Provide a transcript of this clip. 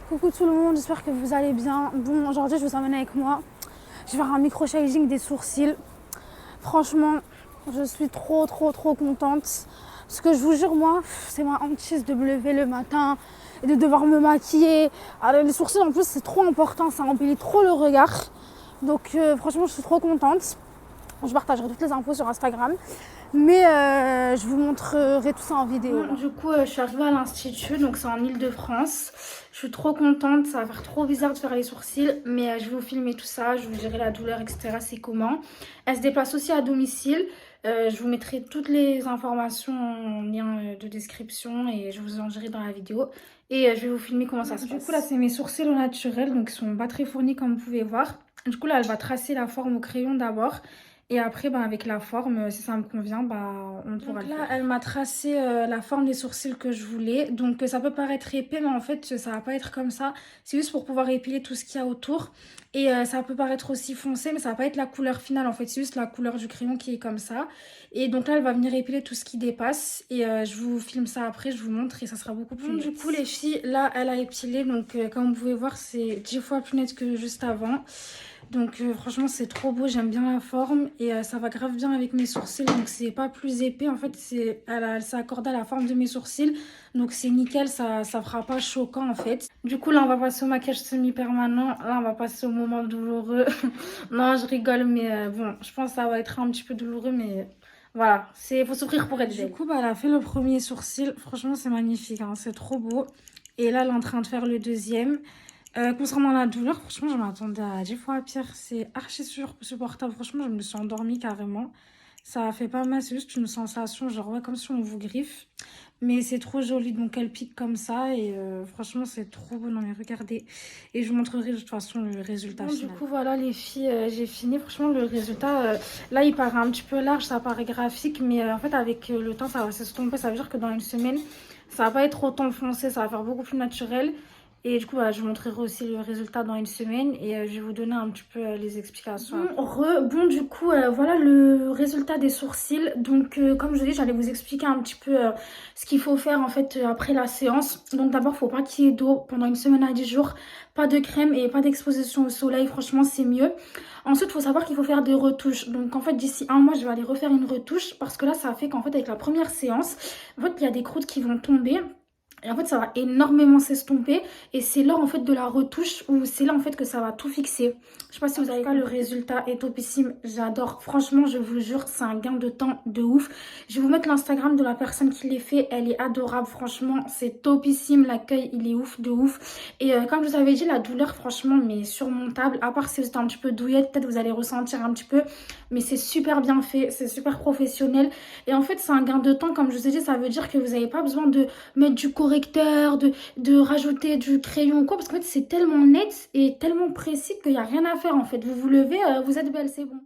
Coucou tout le monde, j'espère que vous allez bien. Bon, aujourd'hui je vous emmène avec moi. Je vais faire un micro-shading des sourcils. Franchement, je suis trop contente. Parce que je vous jure, moi, c'est ma hantise de me lever le matin et de devoir me maquiller. Alors, les sourcils en plus c'est trop important, ça embellit trop le regard. Donc franchement je suis trop contente. Je partagerai toutes les infos sur Instagram. Mais je vous montrerai tout ça en vidéo. Du coup, je suis arrivée à l'Institut, donc c'est en Île-de-France. Je suis trop contente, ça va faire trop bizarre de faire les sourcils, mais je vais vous filmer tout ça, je vous dirai la douleur, etc. C'est comment. Elle se déplace aussi à domicile. Je vous mettrai toutes les informations en lien de description et je vous en dirai dans la vidéo. Et je vais vous filmer comment ça se passe. Du coup, là, c'est mes sourcils au naturel, donc ils sont pas très fournis comme vous pouvez voir. Du coup, là, elle va tracer la forme au crayon d'abord. Et après, avec la forme, si ça me convient, on pourra le faire. Là, elle m'a tracé la forme des sourcils que je voulais. Donc, ça peut paraître épais, mais en fait, ça va pas être comme ça. C'est juste pour pouvoir épiler tout ce qu'il y a autour. Et ça peut paraître aussi foncé, mais ça va pas être la couleur finale. En fait, c'est juste la couleur du crayon qui est comme ça. Et donc là, elle va venir épiler tout ce qui dépasse. Et je vous filme ça après, je vous montre et ça sera beaucoup plus net. Du coup, les filles, là, elle a épilé. Donc, comme vous pouvez voir, c'est 10 fois plus net que juste avant. Donc franchement c'est trop beau, j'aime bien la forme et ça va grave bien avec mes sourcils, donc c'est pas plus épais en fait, elle s'est accordée à la forme de mes sourcils, donc c'est nickel, ça fera pas choquant en fait. Du coup là on va passer au maquillage semi-permanent, là on va passer au moment douloureux. Non je rigole mais bon je pense que ça va être un petit peu douloureux mais voilà, faut souffrir pour être belle. Du coup elle a fait le premier sourcil, franchement c'est magnifique, hein, c'est trop beau. Et là elle est en train de faire le deuxième. Concernant la douleur, franchement, je m'attendais à 10 fois pire. C'est archi supportable. Franchement, je me suis endormie carrément. Ça fait pas mal, c'est juste une sensation, genre, ouais, comme si on vous griffe. Mais c'est trop joli, donc elle pique comme ça. Et franchement, c'est trop beau. Non, mais regardez. Et je vous montrerai de toute façon le résultat final. Du coup, voilà, les filles, j'ai fini. Franchement, le résultat, là, il paraît un petit peu large, ça paraît graphique. Mais en fait, avec le temps, ça va s'estomper. Ça veut dire que dans une semaine, ça va pas être autant foncé, ça va faire beaucoup plus naturel. Et du coup, je vous montrerai aussi le résultat dans une semaine et je vais vous donner un petit peu les explications. Bon, du coup, voilà le résultat des sourcils. Donc, comme je vous dis, j'allais vous expliquer un petit peu ce qu'il faut faire en fait après la séance. Donc, d'abord, il ne faut pas qu'il y ait d'eau pendant une semaine à 10 jours. Pas de crème et pas d'exposition au soleil. Franchement, c'est mieux. Ensuite, il faut savoir qu'il faut faire des retouches. Donc, en fait, d'ici un mois, je vais aller refaire une retouche parce que là, ça fait qu'en fait, avec la première séance, en fait, il y a des croûtes qui vont tomber. Et en fait, ça va énormément s'estomper. Et c'est lors en fait de la retouche où c'est là en fait que ça va tout fixer. Je sais pas si vous avez vu, le résultat est topissime. J'adore. Franchement, je vous jure, c'est un gain de temps de ouf. Je vais vous mettre l'Instagram de la personne qui l'a fait. Elle est adorable. Franchement, c'est topissime. L'accueil, il est ouf de ouf. Et comme je vous avais dit, la douleur, franchement, mais surmontable. À part si vous êtes un petit peu douillette, peut-être vous allez ressentir un petit peu. Mais c'est super bien fait. C'est super professionnel. Et en fait, c'est un gain de temps. Comme je vous ai dit, ça veut dire que vous n'avez pas besoin de mettre du correcteur, de rajouter du crayon ou quoi, parce qu'en fait c'est tellement net et tellement précis qu'il n'y a rien à faire en fait. Vous vous levez, vous êtes belle, c'est bon.